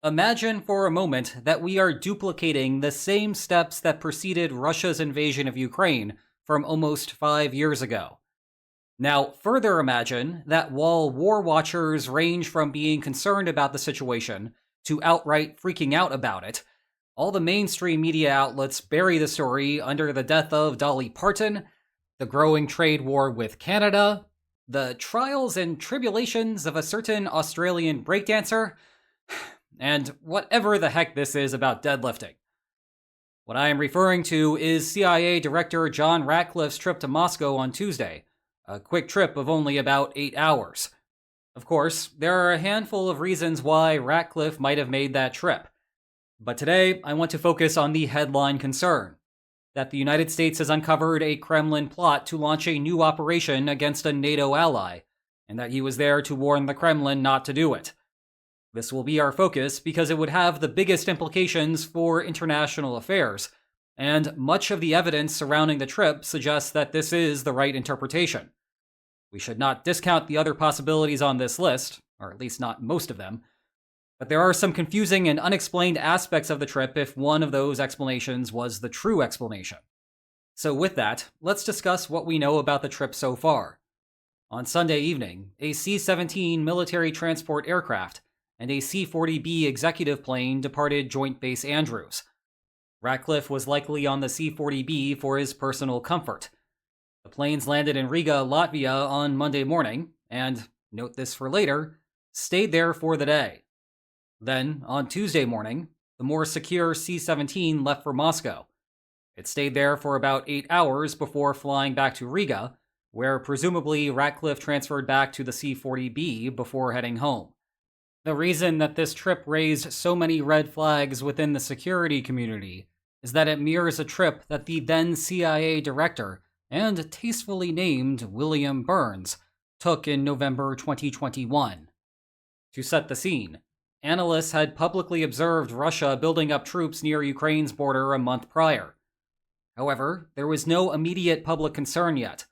Imagine for a moment that we are duplicating the same steps that preceded Russia's invasion of Ukraine from almost 5 years ago. Now, further imagine that while war watchers range from being concerned about the situation to outright freaking out about it, all the mainstream media outlets bury the story under the death of Dolly Parton, the growing trade war with Canada, the trials and tribulations of a certain Australian breakdancer, and whatever the heck this is about deadlifting. What I am referring to is CIA Director John Ratcliffe's trip to Moscow on Tuesday, a quick trip of only about 8 hours. Of course, there are a handful of reasons why Ratcliffe might have made that trip. But today, I want to focus on the headline concern, that the United States has uncovered a Kremlin plot to launch a new operation against a NATO ally, and that he was there to warn the Kremlin not to do it. This will be our focus because it would have the biggest implications for international affairs, and much of the evidence surrounding the trip suggests that this is the right interpretation. We should not discount the other possibilities on this list, or at least not most of them, but there are some confusing and unexplained aspects of the trip if one of those explanations was the true explanation. So with that, let's discuss what we know about the trip so far. On Sunday evening, a C-17 military transport aircraft and a C-40B executive plane departed Joint Base Andrews. Ratcliffe was likely on the C-40B for his personal comfort. The planes landed in Riga, Latvia on Monday morning, and, note this for later, stayed there for the day. Then, on Tuesday morning, the more secure C-17 left for Moscow. It stayed there for about 8 hours before flying back to Riga, where presumably Ratcliffe transferred back to the C-40B before heading home. The reason that this trip raised so many red flags within the security community is that it mirrors a trip that the then CIA director and tastefully named William Burns took in November 2021. To set the scene, analysts had publicly observed Russia building up troops near Ukraine's border a month prior. However, there was no immediate public concern yet.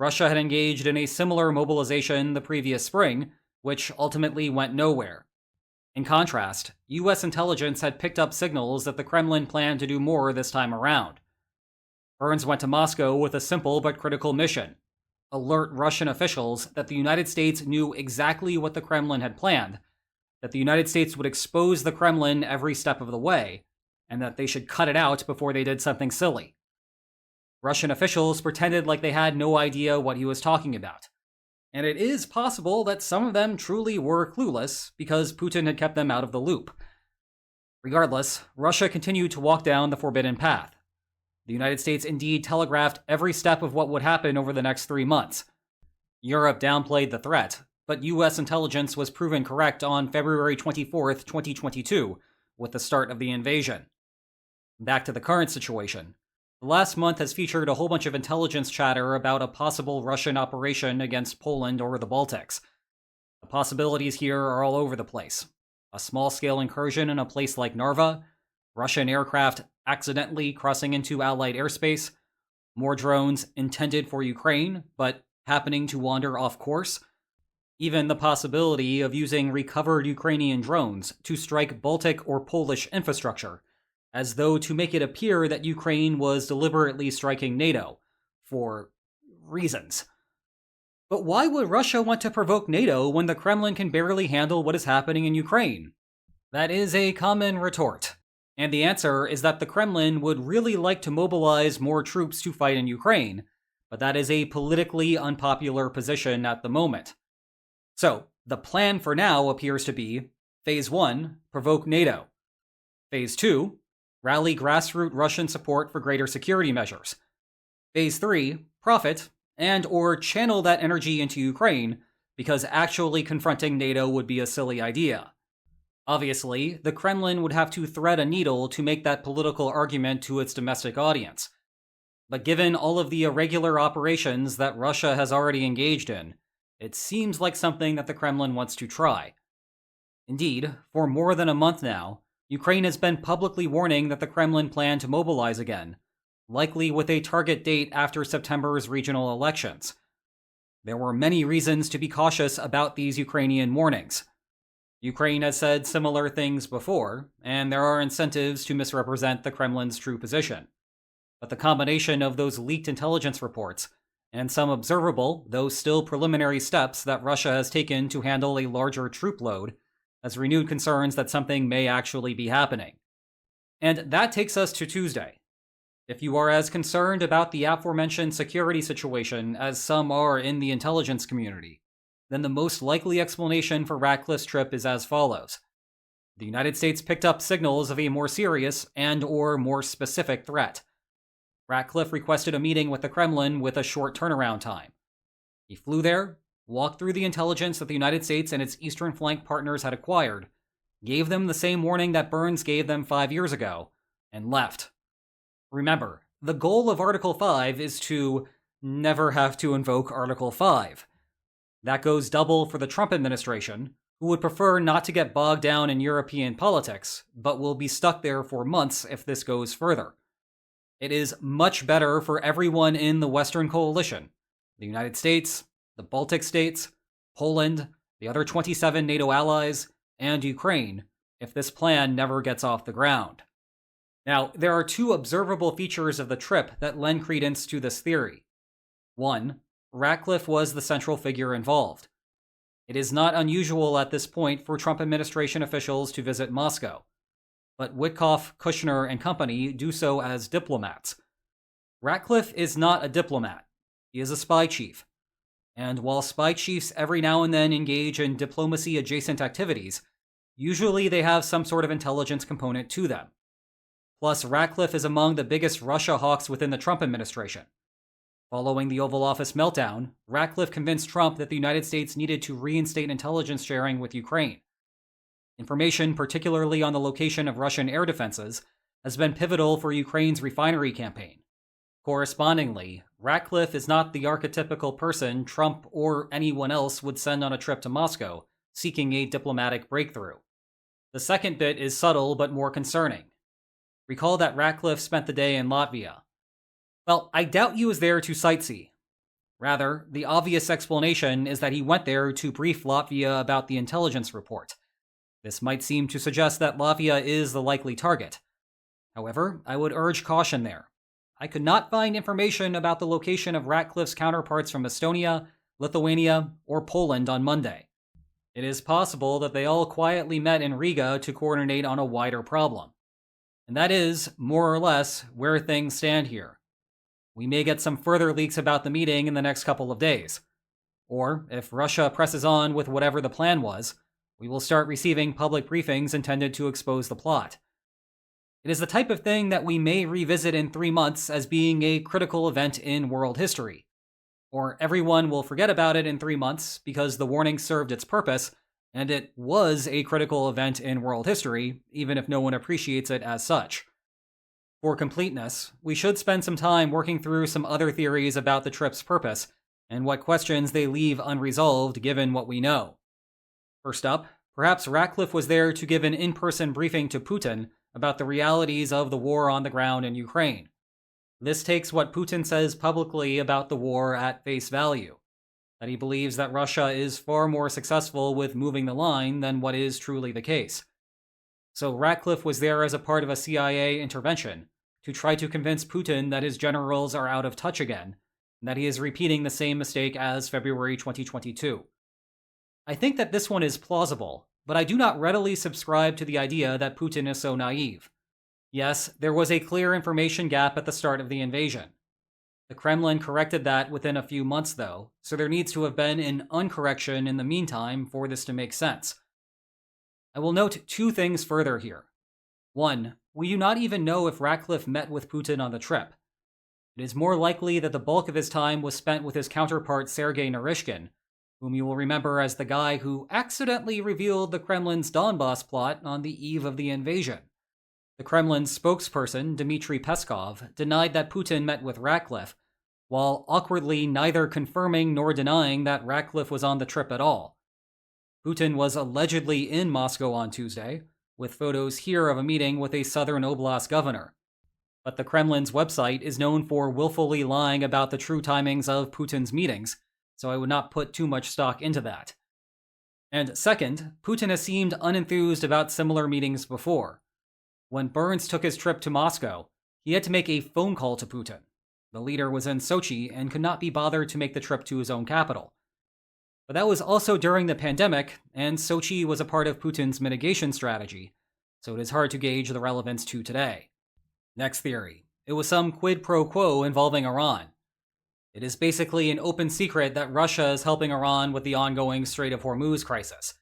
Russia had engaged in a similar mobilization the previous spring, which ultimately went nowhere. In contrast, US intelligence had picked up signals that the Kremlin planned to do more this time around. Burns went to Moscow with a simple but critical mission: alert Russian officials that the United States knew exactly what the Kremlin had planned, that the United States would expose the Kremlin every step of the way, and that they should cut it out before they did something silly. Russian officials pretended like they had no idea what he was talking about. And it is possible that some of them truly were clueless because Putin had kept them out of the loop. Regardless, Russia continued to walk down the forbidden path. The United States indeed telegraphed every step of what would happen over the next 3 months. Europe downplayed the threat, but US intelligence was proven correct on February 24th, 2022, with the start of the invasion. Back to the current situation. The last month has featured a whole bunch of intelligence chatter about a possible Russian operation against Poland or the Baltics. The possibilities here are all over the place. A small-scale incursion in a place like Narva, Russian aircraft accidentally crossing into Allied airspace, more drones intended for Ukraine, but happening to wander off course, even the possibility of using recovered Ukrainian drones to strike Baltic or Polish infrastructure, as though to make it appear that Ukraine was deliberately striking NATO, for reasons. But why would Russia want to provoke NATO when the Kremlin can barely handle what is happening in Ukraine? That is a common retort, and the answer is that the Kremlin would really like to mobilize more troops to fight in Ukraine, but that is a politically unpopular position at the moment. So, the plan for now appears to be Phase 1, provoke NATO. Phase 2, rally grassroots Russian support for greater security measures. Phase 3, profit, and or channel that energy into Ukraine, because actually confronting NATO would be a silly idea. Obviously, the Kremlin would have to thread a needle to make that political argument to its domestic audience. But given all of the irregular operations that Russia has already engaged in, it seems like something that the Kremlin wants to try. Indeed, for more than a month now, Ukraine has been publicly warning that the Kremlin planned to mobilize again, likely with a target date after September's regional elections. There were many reasons to be cautious about these Ukrainian warnings. Ukraine has said similar things before, and there are incentives to misrepresent the Kremlin's true position. But the combination of those leaked intelligence reports and some observable, though still preliminary steps that Russia has taken to handle a larger troop load has renewed concerns that something may actually be happening. And that takes us to Tuesday. If you are as concerned about the aforementioned security situation as some are in the intelligence community, then the most likely explanation for Ratcliffe's trip is as follows. The United States picked up signals of a more serious and/or more specific threat. Ratcliffe requested a meeting with the Kremlin with a short turnaround time. He flew there, walked through the intelligence that the United States and its eastern flank partners had acquired, gave them the same warning that Burns gave them 5 years ago, and left. Remember, the goal of Article 5 is to never have to invoke Article 5. That goes double for the Trump administration, who would prefer not to get bogged down in European politics, but will be stuck there for months if this goes further. It is much better for everyone in the Western coalition, the United States, the Baltic states, Poland, the other 27 NATO allies, and Ukraine, if this plan never gets off the ground. Now, there are two observable features of the trip that lend credence to this theory. One, Ratcliffe was the central figure involved. It is not unusual at this point for Trump administration officials to visit Moscow, but Witkoff, Kushner, and company do so as diplomats. Ratcliffe is not a diplomat. He is a spy chief. And while spy chiefs every now and then engage in diplomacy-adjacent activities, usually they have some sort of intelligence component to them. Plus, Ratcliffe is among the biggest Russia hawks within the Trump administration. Following the Oval Office meltdown, Ratcliffe convinced Trump that the United States needed to reinstate intelligence sharing with Ukraine. Information, particularly on the location of Russian air defenses, has been pivotal for Ukraine's refinery campaign. Correspondingly, Ratcliffe is not the archetypical person Trump or anyone else would send on a trip to Moscow, seeking a diplomatic breakthrough. The second bit is subtle but more concerning. Recall that Ratcliffe spent the day in Latvia. Well, I doubt he was there to sightsee. Rather, the obvious explanation is that he went there to brief Latvia about the intelligence report. This might seem to suggest that Latvia is the likely target. However, I would urge caution there. I could not find information about the location of Ratcliffe's counterparts from Estonia, Lithuania, or Poland on Monday. It is possible that they all quietly met in Riga to coordinate on a wider problem. And that is, more or less, where things stand here. We may get some further leaks about the meeting in the next couple of days. Or, if Russia presses on with whatever the plan was, we will start receiving public briefings intended to expose the plot. It is the type of thing that we may revisit in 3 months as being a critical event in world history. Or everyone will forget about it in 3 months because the warning served its purpose, and it was a critical event in world history, even if no one appreciates it as such. For completeness, we should spend some time working through some other theories about the trip's purpose and what questions they leave unresolved given what we know. First up, perhaps Ratcliffe was there to give an in-person briefing to Putin about the realities of the war on the ground in Ukraine. This takes what Putin says publicly about the war at face value, that he believes that Russia is far more successful with moving the line than what is truly the case. So Ratcliffe was there as a part of a CIA intervention to try to convince Putin that his generals are out of touch again, and that he is repeating the same mistake as February 2022. I think that this one is plausible, but I do not readily subscribe to the idea that Putin is so naive. Yes, there was a clear information gap at the start of the invasion. The Kremlin corrected that within a few months, though, so there needs to have been an uncorrection in the meantime for this to make sense. I will note 2 things further here. 1, we do not even know if Ratcliffe met with Putin on the trip. It is more likely that the bulk of his time was spent with his counterpart Sergei Naryshkin, whom you will remember as the guy who accidentally revealed the Kremlin's Donbass plot on the eve of the invasion. The Kremlin's spokesperson, Dmitry Peskov, denied that Putin met with Ratcliffe, while awkwardly neither confirming nor denying that Ratcliffe was on the trip at all. Putin was allegedly in Moscow on Tuesday, with photos here of a meeting with a southern oblast governor. But the Kremlin's website is known for willfully lying about the true timings of Putin's meetings, so I would not put too much stock into that. And second, Putin has seemed unenthused about similar meetings before. When Burns took his trip to Moscow, he had to make a phone call to Putin. The leader was in Sochi and could not be bothered to make the trip to his own capital. But that was also during the pandemic, and Sochi was a part of Putin's mitigation strategy, so it is hard to gauge the relevance to today. Next theory. It was some quid pro quo involving Iran. It is basically an open secret that Russia is helping Iran with the ongoing Strait of Hormuz crisis.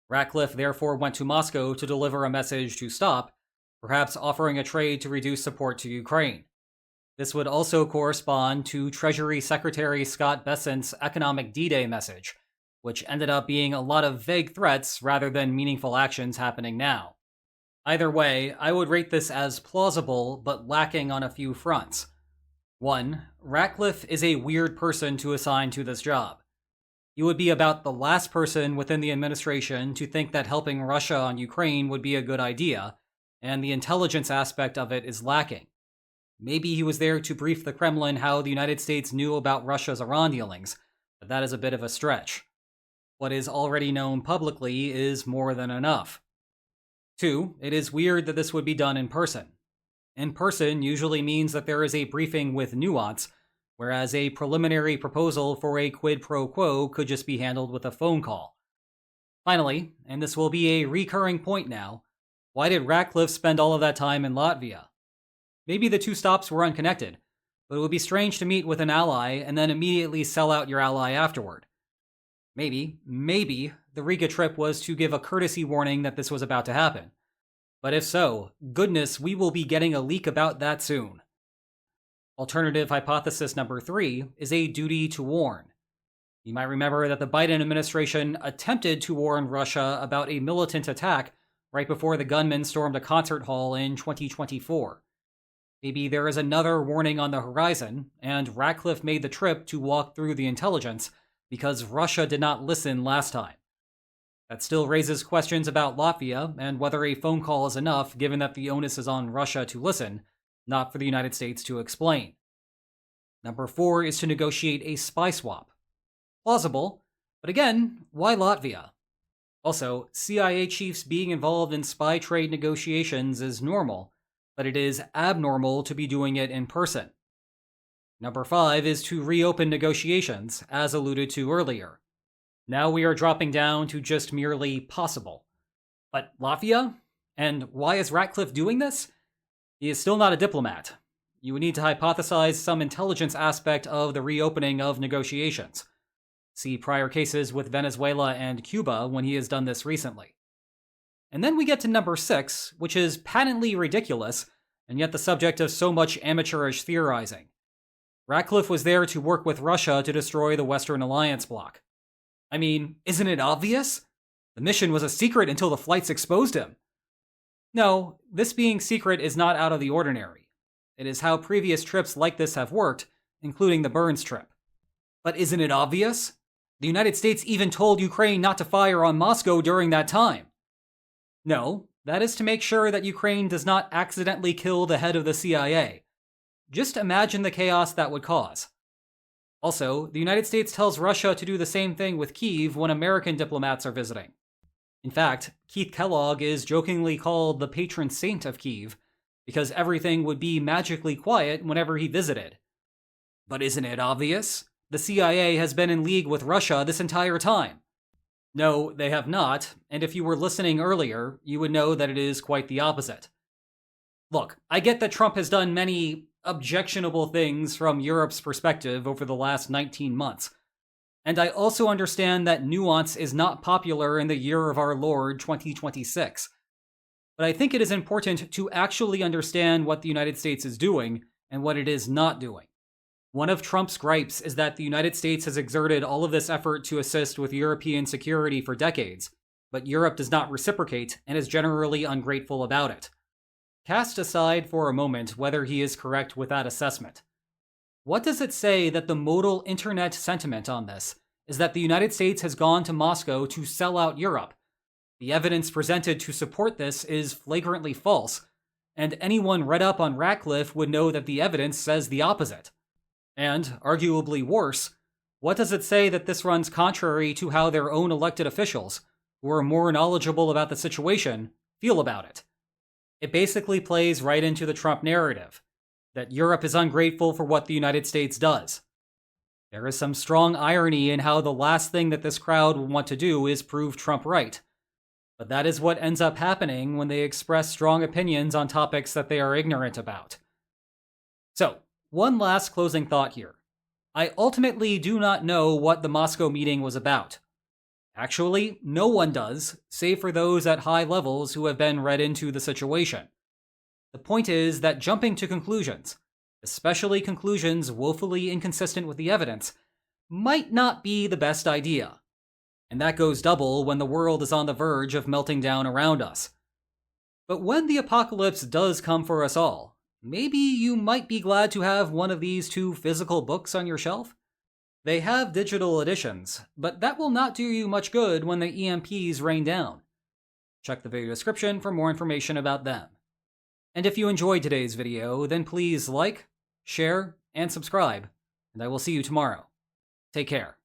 Ratcliffe therefore went to Moscow to deliver a message to stop, perhaps offering a trade to reduce support to Ukraine. This would also correspond to Treasury Secretary Scott Bessent's Economic D-Day message, which ended up being a lot of vague threats rather than meaningful actions happening now. Either way, I would rate this as plausible but lacking on a few fronts. 1. Ratcliffe is a weird person to assign to this job. He would be about the last person within the administration to think that helping Russia on Ukraine would be a good idea, and the intelligence aspect of it is lacking. Maybe he was there to brief the Kremlin how the United States knew about Russia's Iran dealings, but that is a bit of a stretch. What is already known publicly is more than enough. 2. It is weird that this would be done in person. In person usually means that there is a briefing with nuance, whereas a preliminary proposal for a quid pro quo could just be handled with a phone call. Finally, and this will be a recurring point now, why did Ratcliffe spend all of that time in Latvia? Maybe the two stops were unconnected, but it would be strange to meet with an ally and then immediately sell out your ally afterward. Maybe the Riga trip was to give a courtesy warning that this was about to happen. But if so, goodness, we will be getting a leak about that soon. Alternative hypothesis number 3 is a duty to warn. You might remember that the Biden administration attempted to warn Russia about a militant attack right before the gunman stormed a concert hall in 2024. Maybe there is another warning on the horizon, and Ratcliffe made the trip to walk through the intelligence because Russia did not listen last time. That still raises questions about Latvia and whether a phone call is enough given that the onus is on Russia to listen, not for the United States to explain. Number 4 is to negotiate a spy swap. Plausible, but again, why Latvia? Also, CIA chiefs being involved in spy trade negotiations is normal, but it is abnormal to be doing it in person. Number 5 is to reopen negotiations, as alluded to earlier. Now we are dropping down to just merely possible. But Latvia? And why is Ratcliffe doing this? He is still not a diplomat. You would need to hypothesize some intelligence aspect of the reopening of negotiations. See prior cases with Venezuela and Cuba when he has done this recently. And then we get to number 6, which is patently ridiculous, and yet the subject of so much amateurish theorizing. Ratcliffe was there to work with Russia to destroy the Western Alliance bloc. I mean, isn't it obvious? The mission was a secret until the flights exposed him. No, this being secret is not out of the ordinary. It is how previous trips like this have worked, including the Burns trip. But isn't it obvious? The United States even told Ukraine not to fire on Moscow during that time. No, that is to make sure that Ukraine does not accidentally kill the head of the CIA. Just imagine the chaos that would cause. Also, the United States tells Russia to do the same thing with Kyiv when American diplomats are visiting. In fact, Keith Kellogg is jokingly called the patron saint of Kyiv because everything would be magically quiet whenever he visited. But isn't it obvious? The CIA has been in league with Russia this entire time. No, they have not, and if you were listening earlier, you would know that it is quite the opposite. Look, I get that Trump has done many objectionable things from Europe's perspective over the last 19 months. And I also understand that nuance is not popular in the year of our Lord 2026. But I think it is important to actually understand what the United States is doing and what it is not doing. One of Trump's gripes is that the United States has exerted all of this effort to assist with European security for decades, but Europe does not reciprocate and is generally ungrateful about it. Cast aside for a moment whether he is correct with that assessment. What does it say that the modal internet sentiment on this is that the United States has gone to Moscow to sell out Europe? The evidence presented to support this is flagrantly false, and anyone read up on Ratcliffe would know that the evidence says the opposite. And, arguably worse, what does it say that this runs contrary to how their own elected officials, who are more knowledgeable about the situation, feel about it? It basically plays right into the Trump narrative, that Europe is ungrateful for what the United States does. There is some strong irony in how the last thing that this crowd will want to do is prove Trump right. But that is what ends up happening when they express strong opinions on topics that they are ignorant about. So, one last closing thought here. I ultimately do not know what the Moscow meeting was about. Actually, no one does, save for those at high levels who have been read into the situation. The point is that jumping to conclusions, especially conclusions woefully inconsistent with the evidence, might not be the best idea. And that goes double when the world is on the verge of melting down around us. But when the apocalypse does come for us all, maybe you might be glad to have one of these 2 physical books on your shelf. They have digital editions, but that will not do you much good when the EMPs rain down. Check the video description for more information about them. And if you enjoyed today's video, then please like, share, and subscribe, and I will see you tomorrow. Take care.